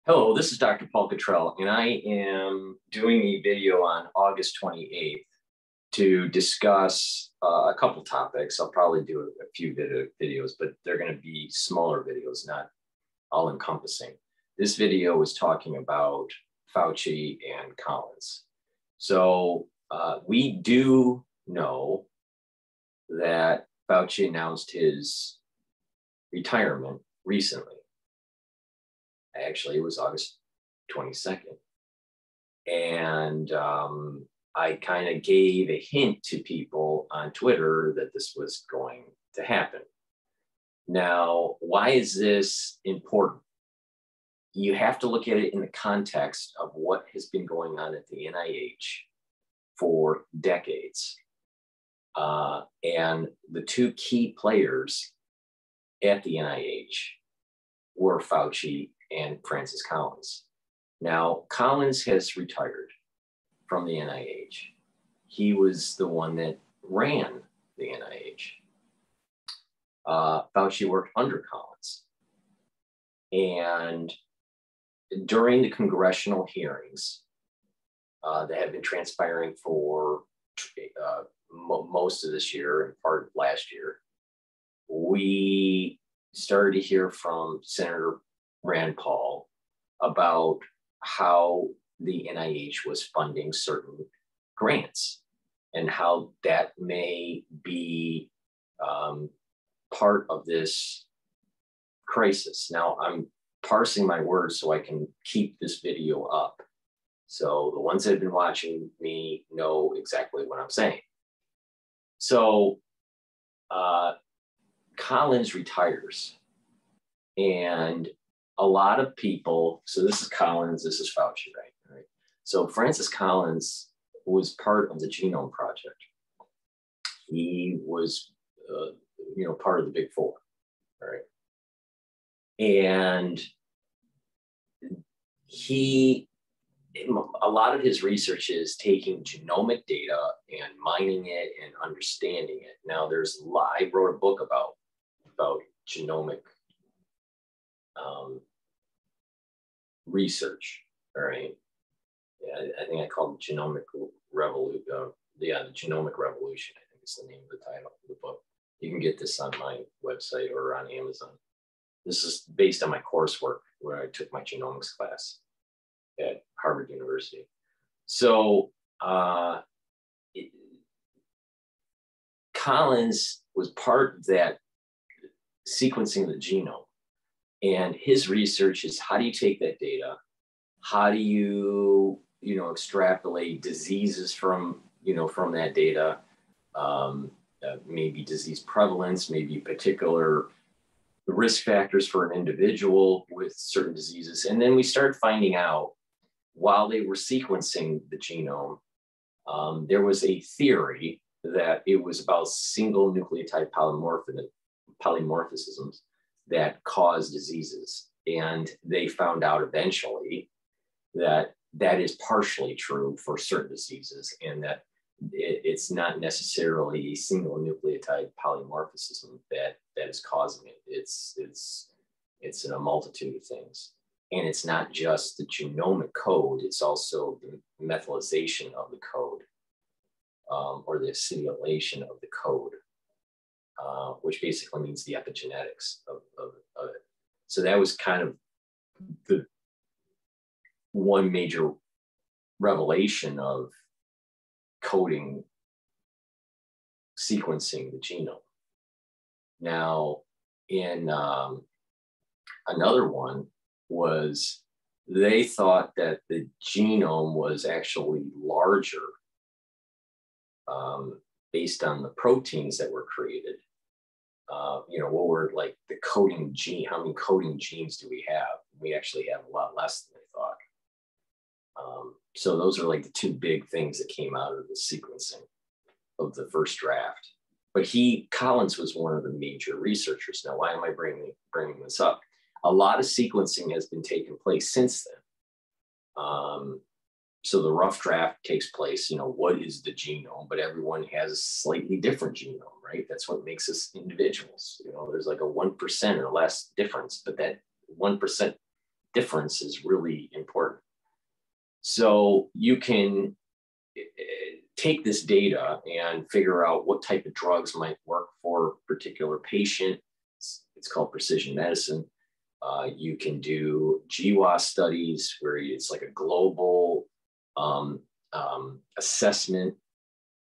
Hello, this is Dr. Paul Cottrell, and I am doing a video on August 28th to discuss a couple topics. I'll probably do a few videos, but they're going to be smaller videos, not all-encompassing. This video is talking about Fauci and Collins. So we do know that Fauci announced his retirement recently. Actually, it was August 22nd. And I kind of gave a hint to people on Twitter that this was going to happen. Now, why is this important? You have to look at it in the context of what has been going on at the NIH for decades. And the two key players at the NIH were Fauci and Francis Collins. Now, Collins has retired from the NIH. He was the one that ran the NIH. Fauci worked under Collins. And during the congressional hearings that have been transpiring for most of this year and part of last year, we started to hear from Senator Rand Paul about how the NIH was funding certain grants and how that may be part of this crisis. Now, I'm parsing my words so I can keep this video up. So the ones that have been watching me know exactly what I'm saying. So Collins retires, and a lot of people, so this is Collins, this is Fauci, right? So Francis Collins was part of the Genome Project. He was, part of the Big Four, right? And a lot of his research is taking genomic data and mining it and understanding it. Now, I wrote a book about genomic research, all right? Yeah, I think I called it Genomic Revolution. The Genomic Revolution, I think is the name of the title of the book. You can get this on my website or on Amazon. This is based on my coursework where I took my genomics class at Harvard University. So Collins was part of that sequencing the genome. And his research is, how do you take that data? How do you, extrapolate diseases from that data? Maybe disease prevalence, maybe particular risk factors for an individual with certain diseases. And then we started finding out, while they were sequencing the genome, there was a theory that it was about single nucleotide polymorphisms that cause diseases. And they found out eventually that that is partially true for certain diseases, and that it's not necessarily a single nucleotide polymorphism that is causing it. It's in a multitude of things. And it's not just the genomic code, it's also the methylization of the code, or the acetylation of the code. Which basically means the epigenetics of it. So that was kind of the one major revelation of coding, sequencing the genome. Now, in another one was, they thought that the genome was actually larger based on the proteins that were created. What were like the coding gene? How many coding genes do we have? We actually have a lot less than they thought. So those are like the two big things that came out of the sequencing of the first draft. But Collins was one of the major researchers. Now, why am I bringing this up? A lot of sequencing has been taking place since then. So the rough draft takes place, what is the genome? But everyone has a slightly different genome, right? That's what makes us individuals. There's like a 1% or less difference, but that 1% difference is really important. So you can take this data and figure out what type of drugs might work for a particular patient. It's called precision medicine. You can do GWAS studies where it's like a global assessment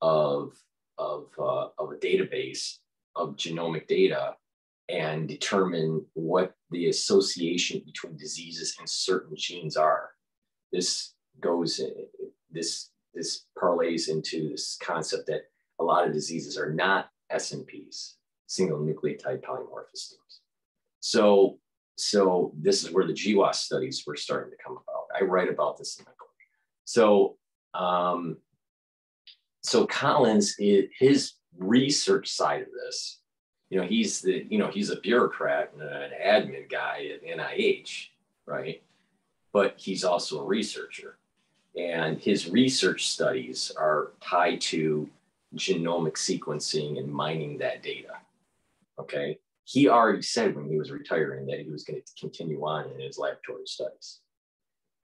of a database of genomic data and determine what the association between diseases and certain genes are. This parlays into this concept that a lot of diseases are not SNPs, single nucleotide polymorphisms. So this is where the GWAS studies were starting to come about. I write about this in my book. So Collins, his research side of this, he's a bureaucrat and an admin guy at NIH, right? But he's also a researcher. And his research studies are tied to genomic sequencing and mining that data, okay? He already said when he was retiring that he was going to continue on in his laboratory studies,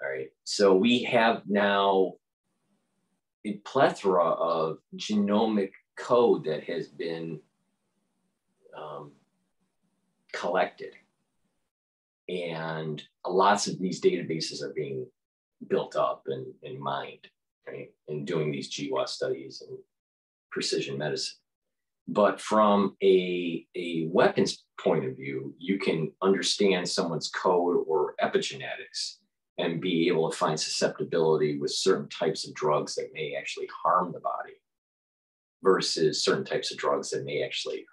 all right? So we have now a plethora of genomic code that has been collected. And lots of these databases are being built up and mined, right? And doing these GWAS studies and precision medicine. But from a weapons point of view, you can understand someone's code or epigenetics and be able to find susceptibility with certain types of drugs that may actually harm the body versus certain types of drugs that may actually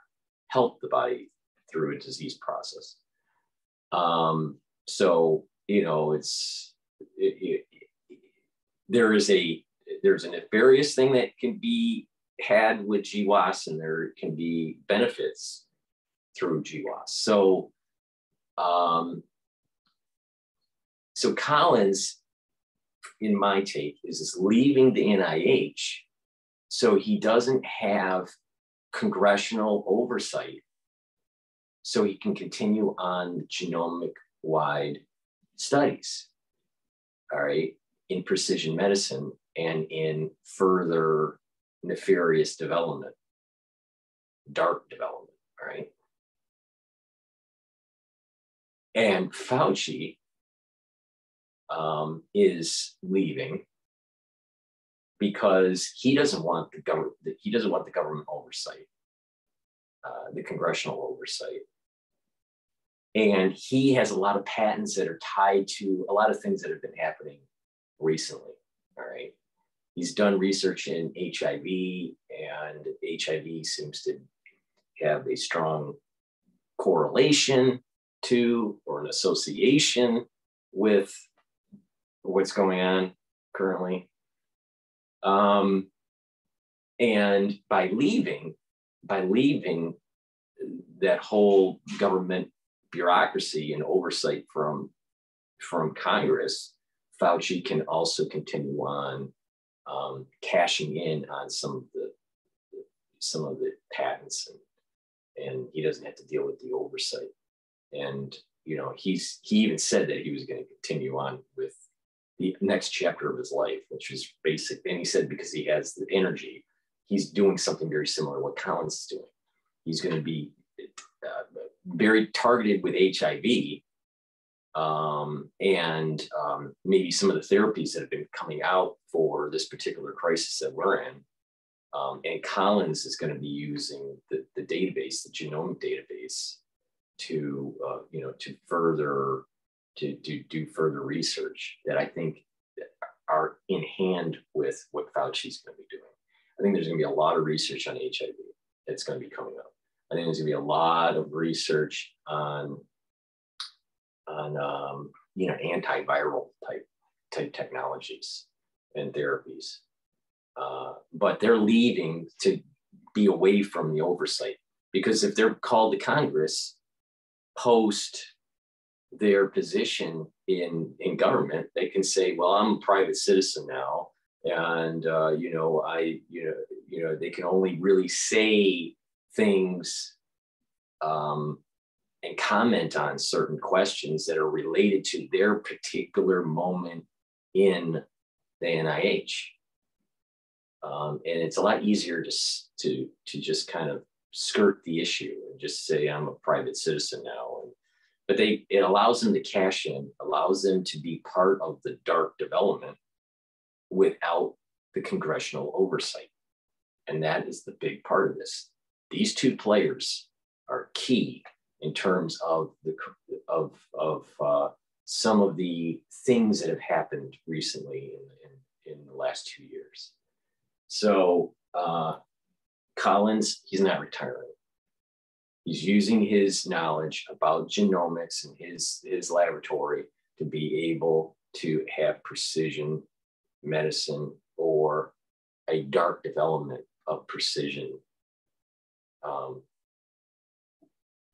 help the body through a disease process. There's a nefarious thing that can be had with GWAS, and there can be benefits through GWAS. So Collins, in my take, is leaving the NIH so he doesn't have congressional oversight, so he can continue on genomic-wide studies, all right, in precision medicine and in further nefarious development, dark development, all right? And Fauci is leaving because he doesn't want the government oversight, the congressional oversight. And he has a lot of patents that are tied to a lot of things that have been happening recently, all right? He's done research in HIV, and HIV seems to have a strong correlation to or an association with what's going on currently. And by leaving that whole government bureaucracy and oversight from Congress, Fauci can also continue on cashing in on some of the patents, and he doesn't have to deal with the oversight. And he even said that he was going to continue on with the next chapter of his life, which is basic. And he said because he has the energy, he's doing something very similar to what Collins is doing. He's going to be very targeted with HIV and maybe some of the therapies that have been coming out for this particular crisis that we're in. And Collins is going to be using the database, the genomic database, to do further research that I think are in hand with what Fauci's going to be doing. I think there's going to be a lot of research on HIV that's going to be coming up. I think there's going to be a lot of research on antiviral type technologies and therapies. But they're leaving to be away from the oversight, because if they're called to Congress post their position in government, they can say, well, I'm a private citizen now. And, they can only really say things and comment on certain questions that are related to their particular moment in the NIH. And it's a lot easier to just kind of skirt the issue and just say, I'm a private citizen now. But it allows them to cash in, allows them to be part of the dark development without the congressional oversight. And that is the big part of this. These two players are key in terms of some of the things that have happened recently in the last 2 years. So Collins, he's not retiring. He's using his knowledge about genomics and his laboratory to be able to have precision medicine or a dark development of precision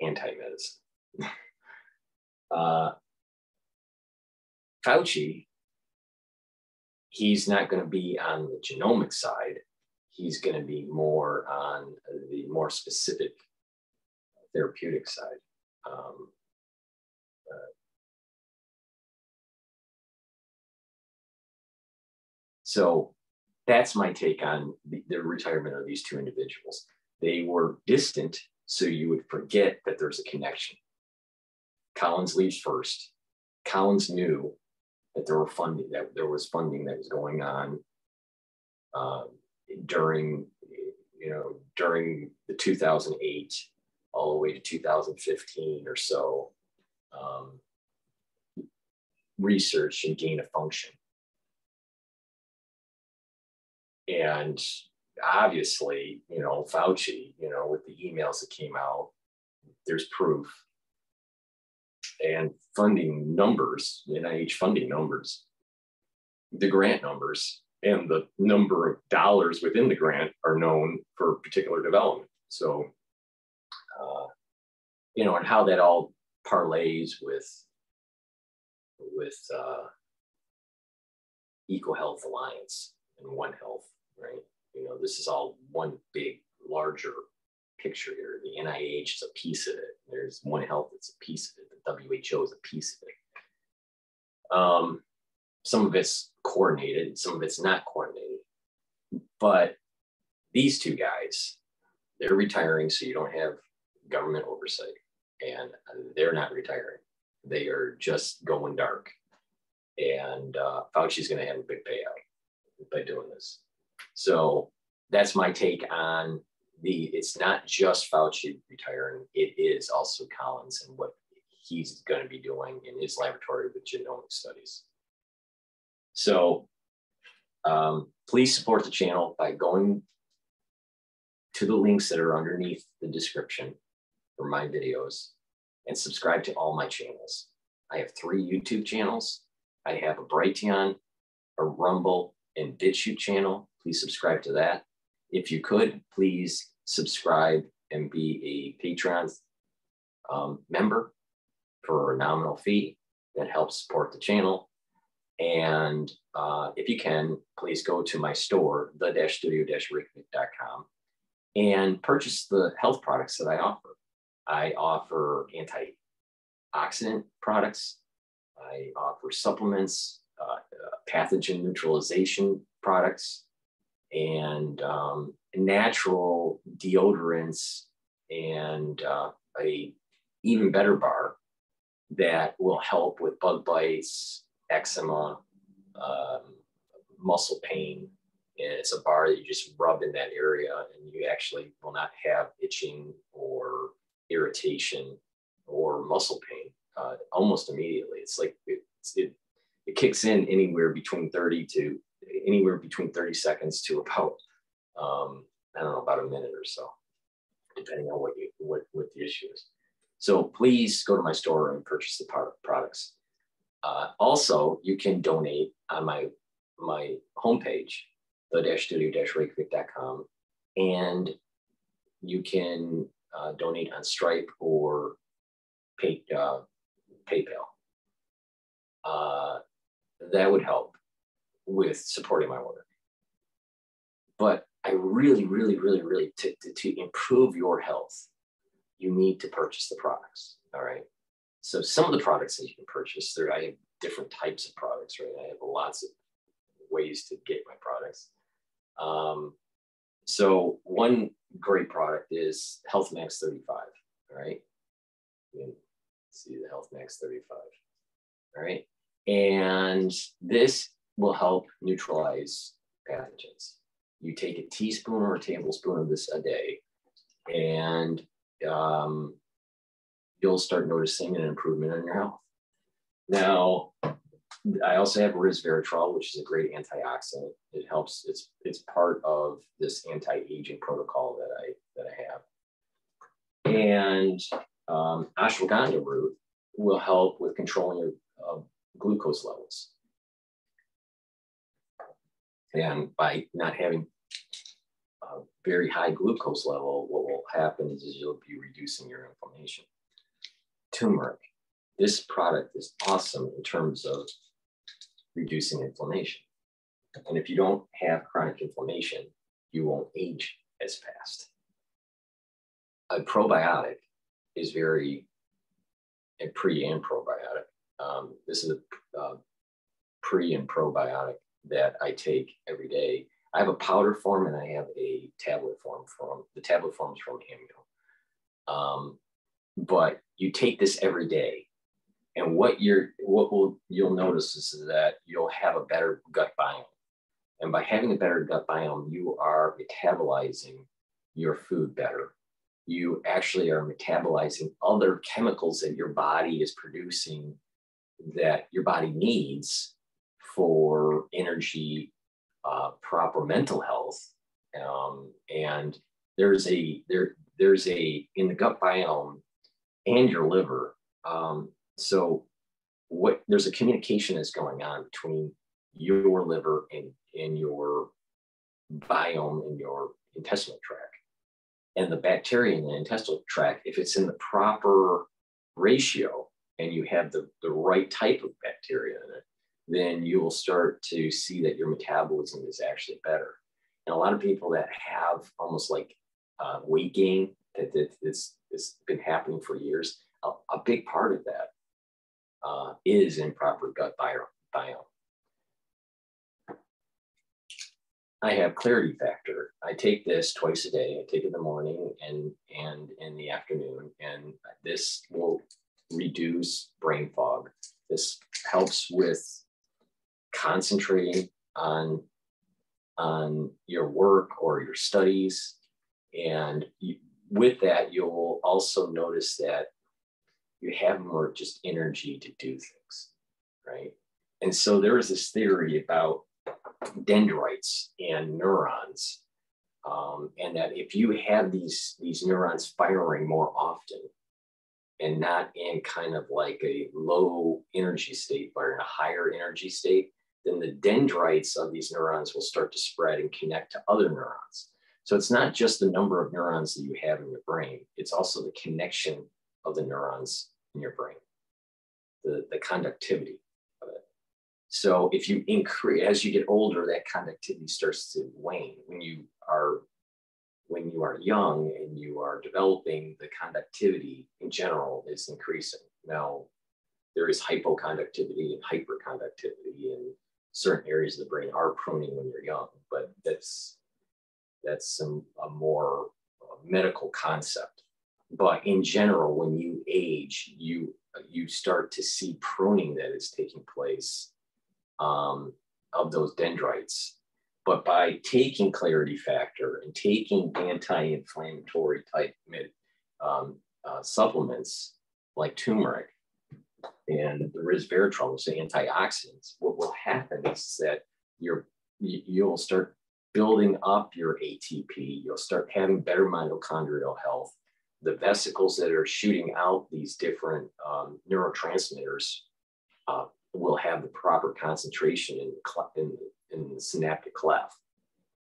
anti-medicine. Fauci, he's not going to be on the genomic side. He's going to be more on the more specific therapeutic side. So that's my take on the retirement of these two individuals. They were distant, so you would forget that there's a connection. Collins leaves first. Collins knew that there was funding that was going on during the 2008 all the way to 2015 or so research and gain of function. And obviously, Fauci, with the emails that came out, there's proof. And funding numbers, NIH funding numbers, the grant numbers, and the number of dollars within the grant are known for particular development. So, and how that all parlays with EcoHealth Alliance and One Health, right? This is all one big, larger picture here. The NIH is a piece of it. There's One Health that's a piece of it. The WHO is a piece of it. Some of it's coordinated, some of it's not coordinated. But these two guys, they're retiring, so you don't have government oversight. And they're not retiring. They are just going dark. And Fauci's going to have a big payout by doing this. So that's my take on it's not just Fauci retiring, it is also Collins and what he's going to be doing in his laboratory with genomic studies. So please support the channel by going to the links that are underneath the description for my videos and subscribe to all my channels. I have 3 YouTube channels. I have a Brighteon, a Rumble, and Bitchute channel. Please subscribe to that. If you could, please subscribe and be a Patreon member for a nominal fee. That helps support the channel. And if you can, please go to my store, the-studio-rickvick.com, and purchase the health products that I offer. I offer antioxidant products. I offer supplements, pathogen neutralization products, and natural deodorants, and a even better bar that will help with bug bites, eczema, muscle pain. And it's a bar that you just rub in that area and you actually will not have itching or irritation or muscle pain almost immediately. It's like it kicks in anywhere between 30 seconds to about about a minute or so, depending on what the issue is. So please go to my store and purchase the products. Also, you can donate on my homepage, the-studio-rickvick.com, and you can donate on Stripe or PayPal. That would help with supporting my work. But I really, really, really, really, to improve your health, you need to purchase the products. All right. So some of the products that you can purchase there, I have different types of products, right? I have lots of ways to get my products. So one great product is Health Max 35. All right. You can see the Health Max 35. All right. And this will help neutralize pathogens. You take a teaspoon or a tablespoon of this a day, and you'll start noticing an improvement in your health. Now, I also have resveratrol, which is a great antioxidant. It helps. It's part of this anti-aging protocol that I have. And ashwagandha root will help with controlling your glucose levels. And by not having a very high glucose level, what will happen is you'll be reducing your inflammation. Turmeric. This product is awesome in terms of reducing inflammation. And if you don't have chronic inflammation, you won't age as fast. A probiotic is very, a pre and probiotic. This is a pre and probiotic that I take every day. I have a powder form and I have a tablet form the tablet forms from Amio. But you take this every day, and you'll notice is that you'll have a better gut biome. And by having a better gut biome, you are metabolizing your food better. You actually are metabolizing other chemicals that your body is producing that your body needs for energy, proper mental health. And there's a in the gut biome and your liver. So there's a communication that's going on between your liver and your biome in your intestinal tract. And the bacteria in the intestinal tract, if it's in the proper ratio and you have the right type of bacteria in it, then you will start to see that your metabolism is actually better. And a lot of people that have almost like weight gain, it's been happening for years, a big part of that is improper gut biome. I have Clarity Factor. I take this twice a day. I take it in the morning and in the afternoon, and this will reduce brain fog. This helps with concentrating on your work or your studies. And with that, you'll also notice that you have more just energy to do things, right? And so there is this theory about dendrites and neurons, and that if you have these neurons firing more often and not in kind of like a low energy state, but in a higher energy state, then the dendrites of these neurons will start to spread and connect to other neurons. So it's not just the number of neurons that you have in your brain, it's also the connection of the neurons in your brain, the conductivity of it. So if you increase, as you get older, that conductivity starts to wane. When you are young and you are developing, the conductivity in general is increasing. Now, there is hypoconductivity and hyperconductivity, and certain areas of the brain are pruning when you're young, but that's a more medical concept. But in general, when you age, you start to see pruning that is taking place of those dendrites. But by taking Clarity Factor and taking anti-inflammatory type supplements like turmeric and the resveratrol, which are antioxidants, what will happen is that you'll start building up your ATP. You'll start having better mitochondrial health. The vesicles that are shooting out these different neurotransmitters will have the proper concentration in the synaptic cleft.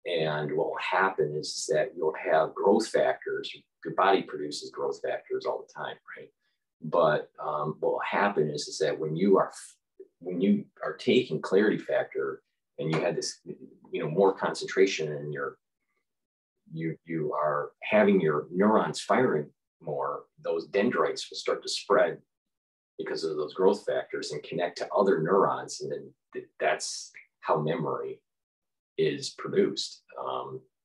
And what will happen is that you'll have growth factors. Your body produces growth factors all the time, right? But what will happen is that when you are taking Clarity Factor and you had this, more concentration in you are having your neurons firing more, those dendrites will start to spread because of those growth factors and connect to other neurons. And then that's how memory is produced,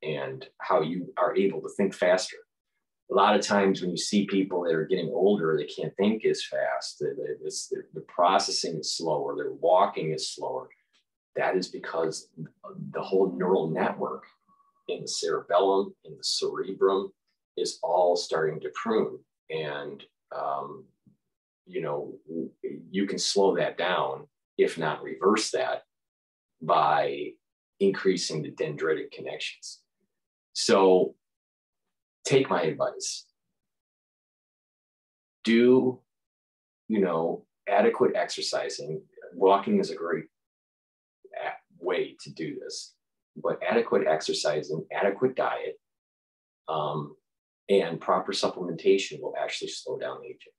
and how you are able to think faster. A lot of times when you see people that are getting older, they can't think as fast. The processing is slower. Their walking is slower. That is because the whole neural network in the cerebellum, in the cerebrum, is all starting to prune. And, you know, you can slow that down, if not reverse that, by increasing the dendritic connections. So take my advice. Do, you know, adequate exercising. Walking is a great way to do this, but adequate exercising, adequate diet, and proper supplementation will actually slow down aging.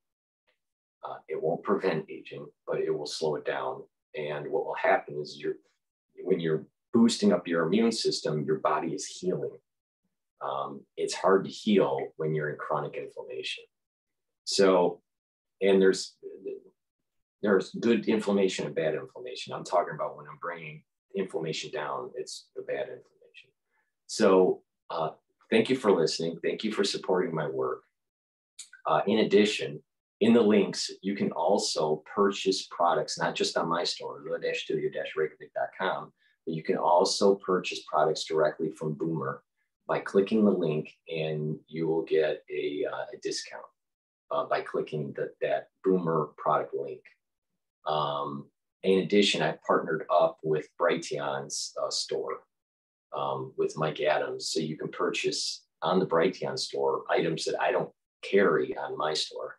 It won't prevent aging, but it will slow it down. And what will happen is when you're boosting up your immune system, your body is healing. It's hard to heal when you're in chronic inflammation. So, and there's good inflammation and bad inflammation. I'm talking about when I'm bringing inflammation down, it's the bad inflammation. So thank you for listening. Thank you for supporting my work. In addition, in the links, you can also purchase products, not just on my store, the-studio-reykjavik.com, but you can also purchase products directly from Boomer by clicking the link, and you will get a discount by clicking that Boomer product link. In addition, I've partnered up with Brighteon's store with Mike Adams. So you can purchase on the Brighteon store items that I don't carry on my store.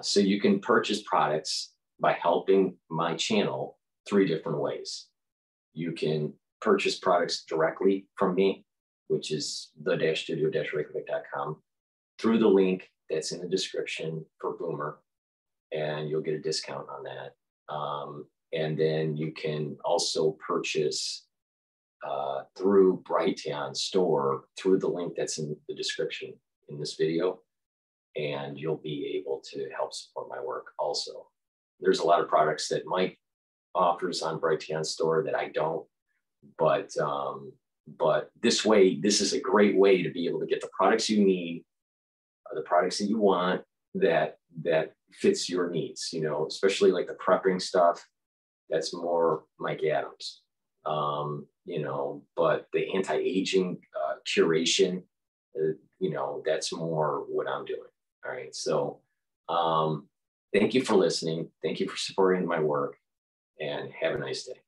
So you can purchase products by helping my channel 3 different ways. You can purchase products directly from me, which is the-studio-reykjavik.com, through the link that's in the description for Boomer, and you'll get a discount on that. And then you can also purchase through Brighteon store through the link that's in the description in this video, and you'll be able to help support my work also. There's a lot of products that Mike offers on Brighteon store that I don't, but this way, this is a great way to be able to get the products you need, the products that you want, that fits your needs, you know, especially like the prepping stuff. That's more Mike Adams, you know, but the anti-aging curation, you know, that's more what I'm doing. All right. So thank you for listening. Thank you for supporting my work, and have a nice day.